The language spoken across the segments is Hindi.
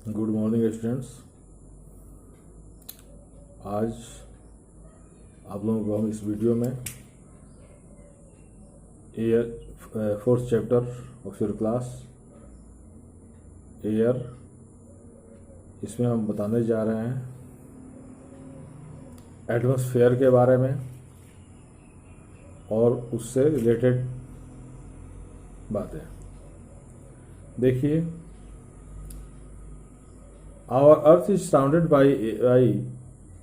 Good morning students. आज आप लोगों को हम इस वीडियो में air fourth chapter of your class air, इसमें हम बताने जा रहे हैं एटमॉस्फेयर के बारे में और उससे रिलेटेड बातें। देखिए, our earth is surrounded by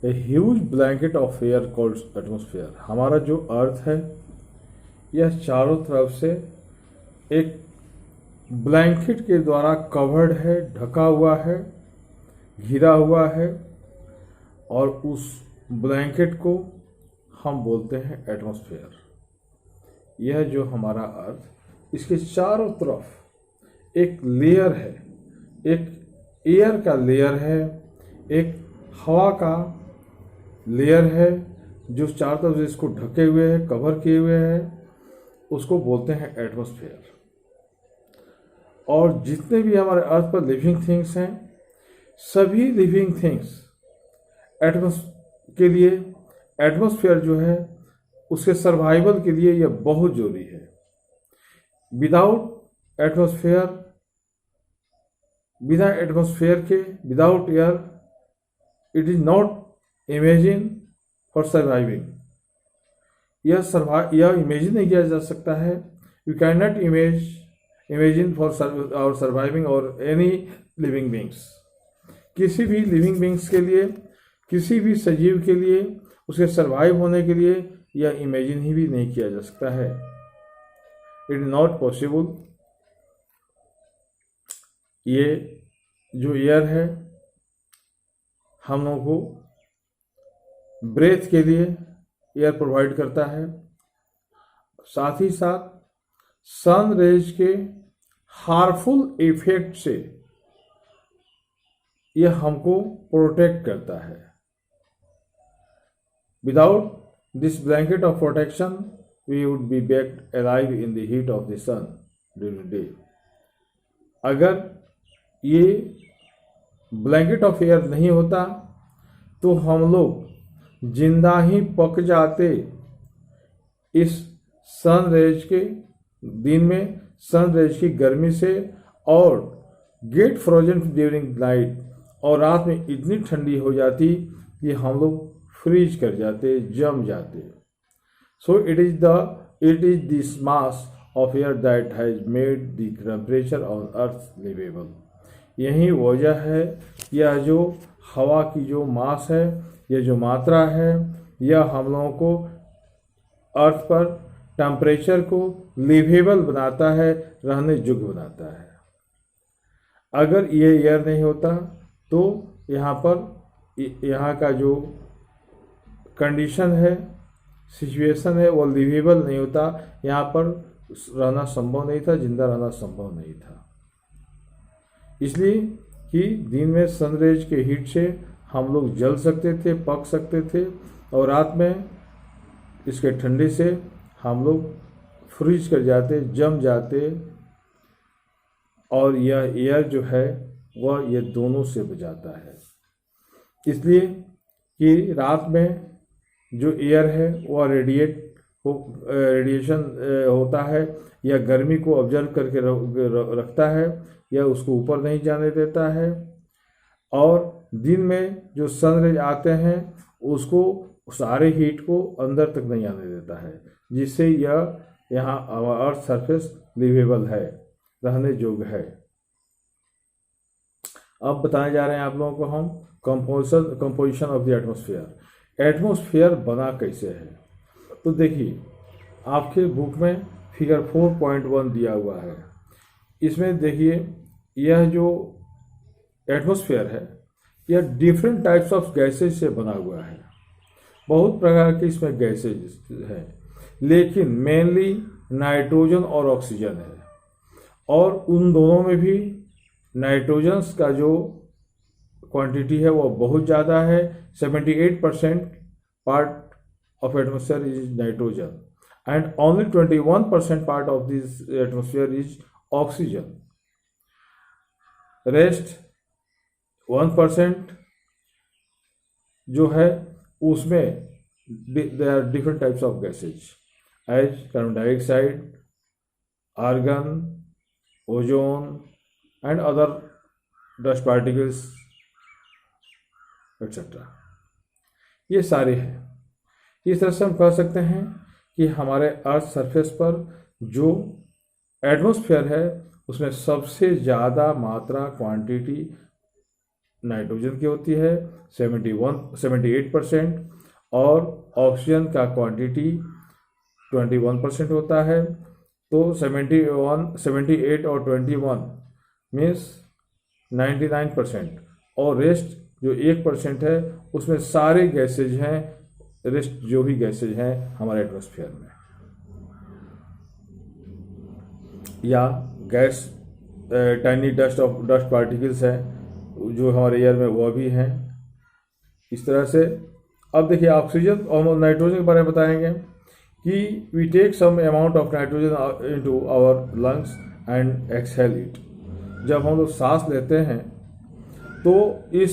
a huge blanket of air called atmosphere। हमारा जो अर्थ है यह चारों तरफ से एक ब्लैंकेट के द्वारा कवर्ड है, ढका हुआ है, घिरा हुआ है, और उस ब्लैंकेट को हम बोलते हैं एटमॉस्फेयर। यह जो हमारा अर्थ, इसके चारों तरफ एक लेयर है, एक एयर का लेयर है, एक हवा का लेयर है जो चारों तरफ से इसको ढके हुए है, कवर किए हुए है, उसको बोलते हैं एटमॉस्फेयर। और जितने भी हमारे अर्थ पर लिविंग थिंग्स हैं, सभी लिविंग थिंग्स के लिए एटमॉस्फेयर जो है उसके सर्वाइवल के लिए यह बहुत जरूरी है। विदाउट एटमॉस्फेयर बिना एटमॉस्फेयर के, without air, it is not imagine for surviving. यह इमेजिन नहीं किया जा सकता है। You can not imagine for और सर्वाइविंग और एनी लिविंग बींग्स। किसी भी लिविंग बींग्स के लिए, किसी भी सजीव के लिए, उसके सर्वाइव होने के लिए यह इमेजिन ही भी नहीं किया जा सकता है। It is not possible. ये जो एयर है हम लोगों को ब्रेथ के लिए एयर प्रोवाइड करता है। साथ ही साथ सन रेज के हार्मफुल इफेक्ट से यह हमको प्रोटेक्ट करता है। Without this blanket of protection we would be baked alive in the heat of the sun during day. अगर ये ब्लैंकेट ऑफ एयर नहीं होता तो हम लोग जिंदा ही पक जाते इस सन रेज के दिन में, सन रेज की गर्मी से, और गेट फ्रोजन ड्यूरिंग नाइट, और रात में इतनी ठंडी हो जाती कि हम लोग फ्रीज कर जाते, जम जाते। So it is this mass of air that has made the temperature on earth livable। यही वजह है, यह जो हवा की जो मास है, यह जो मात्रा है, यह हम लोगों को अर्थ पर टेम्परेचर को लिवेबल बनाता है, रहने योग्य बनाता है। अगर ये एयर नहीं होता तो यहाँ का जो कंडीशन है, सिचुएशन है, वो लिवेबल नहीं होता। यहाँ पर रहना संभव नहीं था, जिंदा रहना संभव नहीं था। इसलिए कि दिन में सनरेज के हीट से हम लोग जल सकते थे, पक सकते थे, और रात में इसके ठंडे से हम लोग फ्रीज कर जाते, जम जाते। और यह एयर जो है वह ये दोनों से बचाता है। इसलिए कि रात में जो एयर है वह रेडिएशन होता है, या गर्मी को ऑब्जर्व करके रखता है, या उसको ऊपर नहीं जाने देता है। और दिन में जो सनरेज आते हैं उसको सारे हीट को अंदर तक नहीं आने देता है, जिससे यह यहाँ अर्थ सरफेस लिवेबल है, रहने योग्य है। अब बताने जा रहे हैं आप लोगों को हम composition of the atmosphere. Atmosphere बना कैसे है? तो देखिए, आपके बुक में फिगर 4.1 दिया हुआ है। इसमें देखिए, यह जो एटमॉस्फेयर है यह डिफरेंट टाइप्स ऑफ गैसेज से बना हुआ है। बहुत प्रकार के इसमें गैसेज हैं, लेकिन मेनली नाइट्रोजन और ऑक्सीजन है। और उन दोनों में भी नाइट्रोजन्स का जो क्वांटिटी है वो बहुत ज़्यादा है। 78% part of atmosphere is nitrogen, and only 21% part of this atmosphere is oxygen. Rest 1% जो है उसमें there are different types of gases as carbon dioxide, argon, ozone and other dust particles etc. ये सारे हैं। इस तरह से हम कह सकते हैं कि हमारे अर्थ सरफेस पर जो एटमॉस्फेयर है उसमें सबसे ज़्यादा मात्रा क्वांटिटी नाइट्रोजन की होती है 78%, और ऑक्सीजन का क्वांटिटी 21% होता है। तो 78 और 21 मीन्स 99%, और रेस्ट जो 1% है उसमें सारे गैसेज हैं, रेस्ट जो भी गैसेज हैं हमारे एटमॉस्फेयर में, या गैस टाइनी डस्ट पार्टिकल्स हैं जो हमारे एयर में वो भी हैं। इस तरह से अब देखिए ऑक्सीजन और नाइट्रोजन के बारे में बताएंगे कि we take some amount of nitrogen into our lungs and exhale it. जब हम लोग सांस लेते हैं तो इस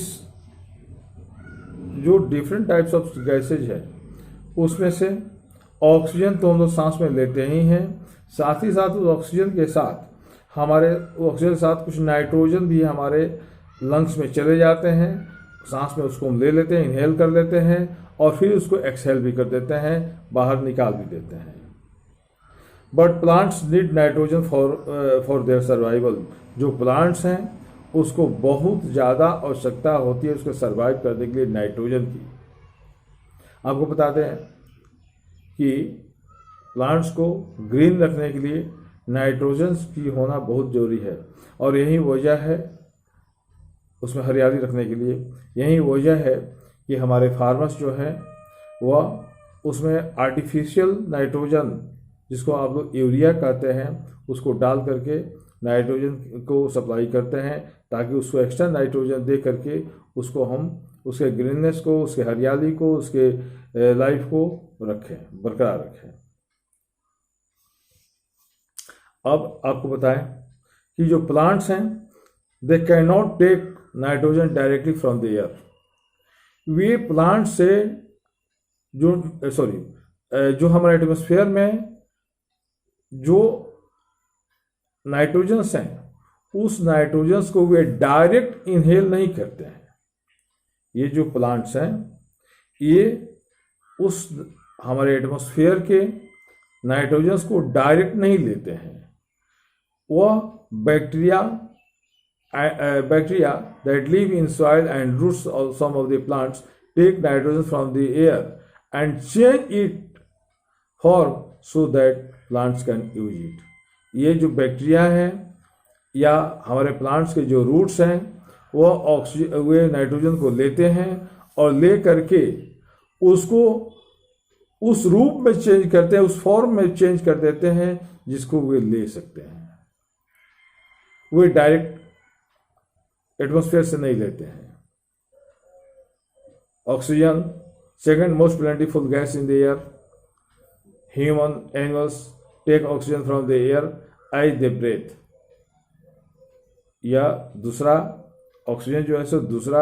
जो डिफरेंट टाइप्स ऑफ गैसेज है उसमें से ऑक्सीजन तो हम लोग सांस में लेते ही हैं, साथ ही साथ उस ऑक्सीजन के साथ कुछ नाइट्रोजन भी हमारे लंग्स में चले जाते हैं। सांस में उसको हम ले लेते हैं, इनहेल कर लेते हैं, और फिर उसको एक्सहेल भी कर देते हैं, बाहर निकाल भी देते हैं। But plants need nitrogen for their survival. जो प्लांट्स हैं उसको बहुत ज़्यादा आवश्यकता होती है उसको सर्वाइव करने के लिए नाइट्रोजन की। आपको बताते हैं कि प्लांट्स को ग्रीन रखने के लिए नाइट्रोजन की होना बहुत ज़रूरी है, और यही वजह है उसमें हरियाली रखने के लिए, यही वजह है कि हमारे फार्मर्स जो है वह उसमें आर्टिफिशियल नाइट्रोजन, जिसको आप लोग यूरिया कहते हैं, उसको डाल करके नाइट्रोजन को सप्लाई करते हैं, ताकि उसको एक्स्ट्रा नाइट्रोजन दे करके उसको हम उसके ग्रीननेस को, उसके हरियाली को, उसके लाइफ को रखें, बरकरार रखें। अब आपको बताएं कि जो प्लांट्स हैं they can not take nitrogen directly from the air. वे प्लांट से जो हमारे एटमॉस्फेयर में जो नाइट्रोजन्स हैं उस नाइट्रोजन्स को वे डायरेक्ट इनहेल नहीं करते हैं। ये जो प्लांट्स हैं ये उस हमारे एटमॉस्फेयर के नाइट्रोजन्स को डायरेक्ट नहीं लेते हैं। वह bacteria that live in soil and roots of some of the plants take nitrogen from the air and change it form so that plants can use it। ये जो बैक्टीरिया है या हमारे प्लांट्स के जो रूट्स हैं वे नाइट्रोजन को लेते हैं और ले करके उसको उस रूप में चेंज करते हैं, उस फॉर्म में चेंज कर देते हैं जिसको वे ले सकते हैं। वे डायरेक्ट एटमॉस्फेयर से नहीं लेते हैं। Oxygen second most plentiful gas in the air. Human animals take oxygen from the air as they breathe. या दूसरा ऑक्सीजन जो है सो दूसरा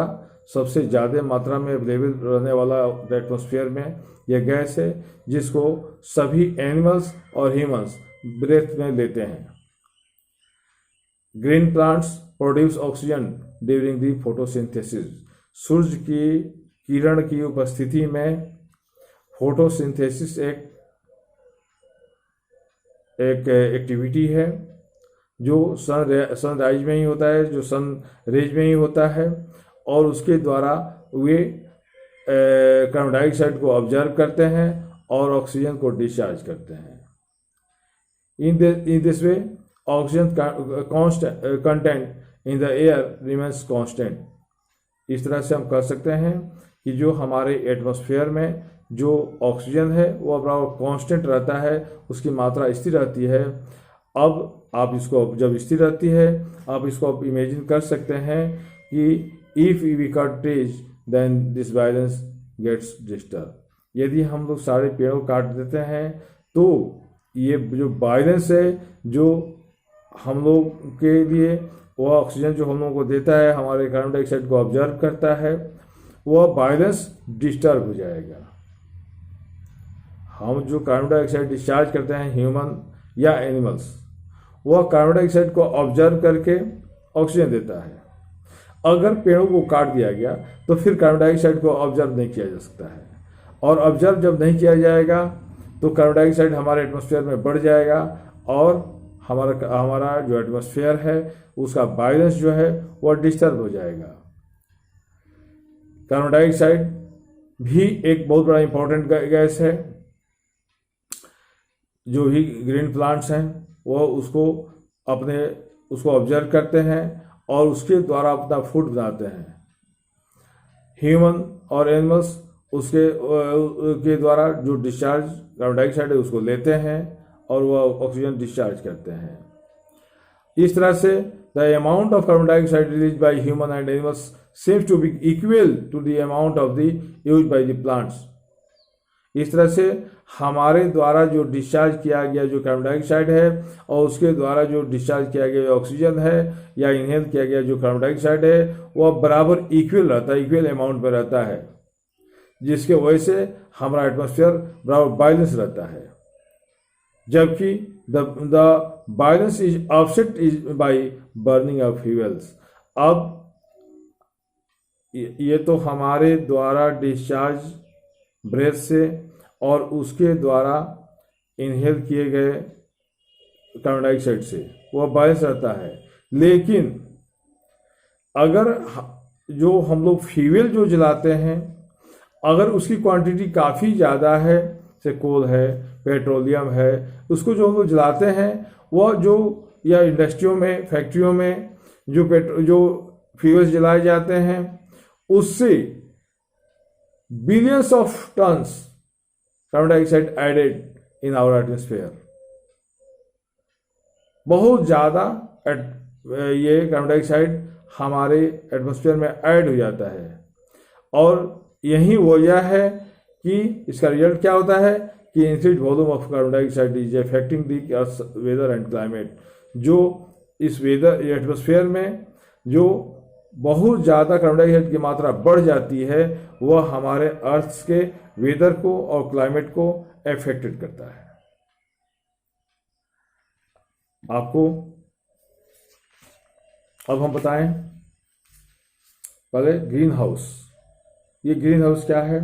सबसे ज़्यादा मात्रा में अवेलेबल रहने वाला एटमॉस्फेयर में यह गैस है, जिसको सभी एनिमल्स और ह्यूमंस ब्रेथ में लेते हैं। Green plants produce oxygen during the photosynthesis. सूर्य की किरण की उपस्थिति में फोटोसिंथेसिस एक एक्टिविटी है जो सनराइज में ही होता है, जो सन रेज में ही होता है, और उसके द्वारा वे कार्बन डाइऑक्साइड को ऑब्जर्व करते हैं और ऑक्सीजन को डिस्चार्ज करते हैं। In this way oxygen content in the air remains constant. इस तरह से हम कह सकते हैं कि जो हमारे एटमॉस्फेयर में जो ऑक्सीजन है वो बराबर कांस्टेंट रहता है, उसकी मात्रा स्थिर रहती है। अब आप इसको जब स्थिर रहती है आप इसको आप इमेजिन कर सकते हैं कि if we cut trees then this balance gets disturb. यदि हम लोग सारे पेड़ों काट देते हैं तो ये जो बैलेंस है जो हम लोग के लिए वह ऑक्सीजन जो हम लोगों को देता है, हमारे कार्बन डाइऑक्साइड को ऑब्जर्व करता है, वह बैलेंस डिस्टर्ब हो जाएगा। हम जो कार्बन डाइऑक्साइड डिस्चार्ज करते हैं, ह्यूमन या एनिमल्स, वह कार्बन डाइऑक्साइड को ऑब्जर्व करके ऑक्सीजन देता है। अगर पेड़ों को काट दिया गया तो फिर कार्बन डाइऑक्साइड को ऑब्जर्व नहीं किया जा सकता है, और ऑब्जर्व जब नहीं किया जाएगा तो कार्बन डाइऑक्साइड हमारे एटमॉस्फेयर में बढ़ जाएगा और हमारा जो एटमॉस्फेयर है उसका बैलेंस जो है वह डिस्टर्ब हो जाएगा। कार्बन डाइऑक्साइड भी एक बहुत बड़ा इंपॉर्टेंट गैस है। जो भी ग्रीन प्लांट्स हैं वो उसको ऑब्जर्व करते हैं और उसके द्वारा अपना फूड बनाते हैं। ह्यूमन और एनिमल्स उसके के द्वारा जो डिस्चार्ज कार्बन डाइऑक्साइड है उसको लेते हैं और वह ऑक्सीजन डिस्चार्ज करते हैं। इस तरह से the amount of carbon dioxide release by human and animals seems to be equal to the amount of the use by the plants. इस तरह से हमारे द्वारा जो डिस्चार्ज किया गया जो कार्बन डाइऑक्साइड है और उसके द्वारा जो डिस्चार्ज किया गया ऑक्सीजन है या इनहेल किया गया जो कार्बन डाइऑक्साइड है वह बराबर इक्वल रहता है, इक्वल अमाउंट में रहता है, जिसके वजह से हमारा एटमॉस्फेयर बराबर बैलेंस रहता है। जबकि the balance is offset is by burning of fuels. अब ये तो हमारे द्वारा डिस्चार्ज ब्रेथ से और उसके द्वारा इनहेल किए गए कार्बन डाइऑक्साइड से वह बैलेंस रहता है। लेकिन अगर जो हम लोग फ्यूल जो जलाते हैं अगर उसकी क्वांटिटी काफ़ी ज़्यादा है, जैसे कोल है, पेट्रोलियम है, उसको जो हम लोग जलाते हैं वह जो या इंडस्ट्रियों में, फैक्ट्रियों में जो फ्यूल्स जलाए जाते हैं उससे billions of tons carbon dioxide added in our atmosphere. बहुत ज़्यादा ये कार्बन डाइऑक्साइड हमारे एटमॉस्फेयर में ऐड हो जाता है और यही वजह है कि इसका रिजल्ट क्या होता है कि increased volume of carbon dioxide is affecting the earth weather and climate. जो इस वेदर एटमॉस्फेयर में जो बहुत ज़्यादा कार्बन डाइऑक्साइड की मात्रा बढ़ जाती है वह हमारे अर्थ के वेदर को और क्लाइमेट को अफेक्टेड करता है। आपको अब हम बताएं पहले ग्रीन हाउस। ये ग्रीन हाउस क्या है?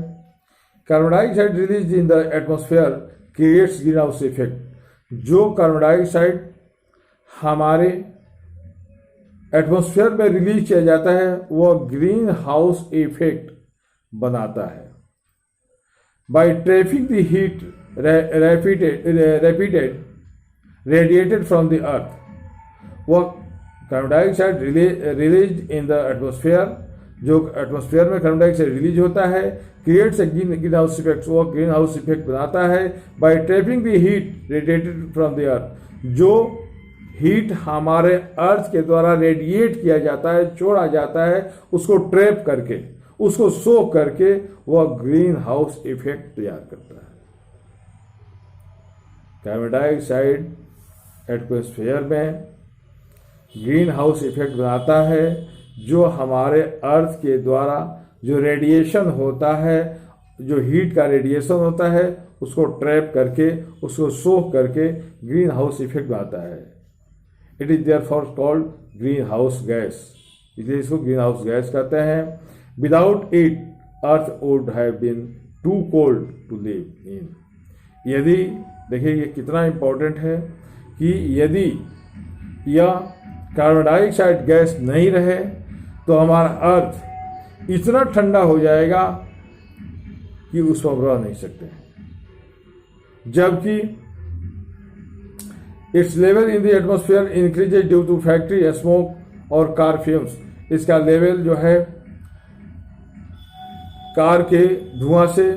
Carbon dioxide release in the atmosphere creates green house effect. जो कार्बन डाइऑक्साइड हमारे एटमॉस्फेयर में रिलीज किया जाता है वह ग्रीन हाउस इफेक्ट बनाता है। By trapping the heat repeated radiated from the earth. वह carbon dioxide release in the atmosphere, जो एटमॉस्फेयर में कार्बन डाइऑक्साइड रिलीज होता है, creates a green house effect. वह ग्रीन हाउस इफेक्ट बनाता है by trapping the heat radiated from the earth. जो हीट हमारे अर्थ के द्वारा रेडिएट किया जाता है, छोड़ा जाता है, उसको ट्रैप करके, उसको सोक करके वह ग्रीन हाउस इफेक्ट तैयार करता है। कार्बन डाइऑक्साइड एटमॉस्फेयर में ग्रीन हाउस इफेक्ट बनाता है जो हमारे अर्थ के द्वारा जो रेडिएशन होता है, जो हीट का रेडिएशन होता है, उसको ट्रैप करके, उसको सोख करके ग्रीन हाउस इफेक्ट बनाता है। It is therefore called green house gas, इसलिए इसको ग्रीन हाउस गैस कहते हैं। Without it earth would have been too cold to live in. यदि देखिए ये कितना इंपॉर्टेंट है कि यदि यह कार्बन डाइऑक्साइड गैस नहीं रहे तो हमारा अर्थ इतना ठंडा हो जाएगा कि उस पर रह नहीं सकते। जबकि its level in the atmosphere increases due to factory smoke और कार फ्यूम्स। इसका लेवल जो है कार के धुआं से,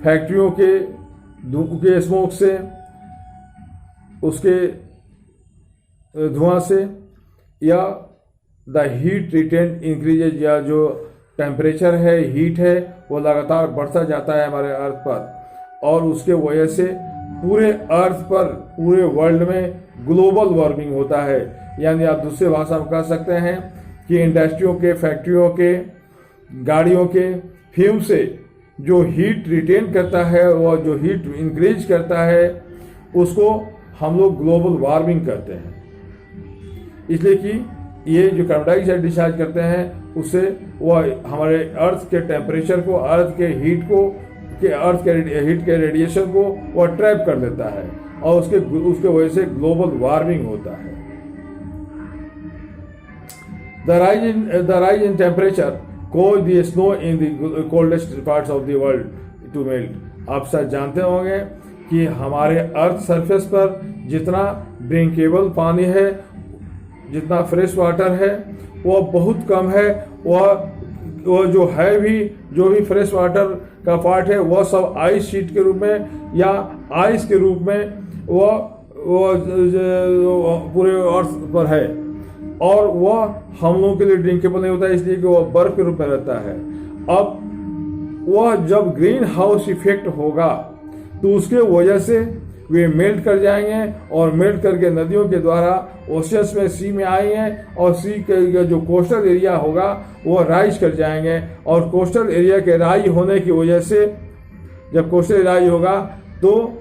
फैक्ट्रियों के स्मोक से, उसके धुआं से, या द हीट रिटेन इंक्रीजेज, या जो टेम्परेचर है, हीट है, वो लगातार बढ़ता जाता है हमारे अर्थ पर और उसके वजह से पूरे अर्थ पर, पूरे वर्ल्ड में ग्लोबल वार्मिंग होता है। यानी आप दूसरे भाषा में कह सकते हैं कि इंडस्ट्रियों के, फैक्ट्रियों के, गाड़ियों के फ्यूम से जो हीट रिटेन करता है और जो हीट इंक्रीज करता है उसको हम लोग ग्लोबल वार्मिंग करते हैं। इसलिए कि ये जो कार्बन डाइऑक्साइड डिस्चार्ज करते हैं उससे वह हमारे अर्थ के टेम्परेचर को, अर्थ के हीट को, अर्थ के हीट के रेडिएशन को वह ट्रैप कर लेता है और उसके वजह से ग्लोबल वार्मिंग होता है। The rise in temperature cause the snow in the coldest parts of the world to melt. आप सब जानते होंगे कि हमारे अर्थ सरफेस पर जितना ड्रिंकेबल पानी है, जितना फ्रेश वाटर है वह बहुत कम है। वह जो भी फ्रेश वाटर का पार्ट है वह सब आइस शीट के रूप में या आइस के रूप में वह पूरे अर्थ पर है और वह हम लोगों के लिए ड्रिंकेबल नहीं होता, इसलिए कि वह बर्फ के रूप में रहता है। अब वह जब ग्रीन हाउस इफेक्ट होगा तो उसके वजह से वे मेल्ट कर जाएंगे और मेल्ट करके नदियों के द्वारा ओशियंस में, सी में आएंगे और सी के जो कोस्टल एरिया होगा वो राइज कर जाएंगे और कोस्टल एरिया के राइज होने की वजह से जब कोस्टल राइज होगा तो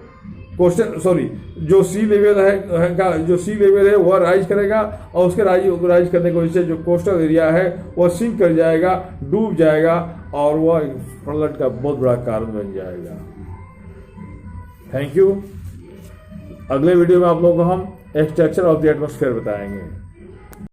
जो सी लेवल है वह राइज करेगा और उसके राइज करने की वजह से जो कोस्टल एरिया है वह सिंक कर जाएगा, डूब जाएगा और वह फ्लड का बहुत बड़ा कारण बन जाएगा। Thank you. अगले वीडियो में आप लोगों को हम स्ट्रक्चर ऑफ द एटमॉस्फेयर बताएंगे।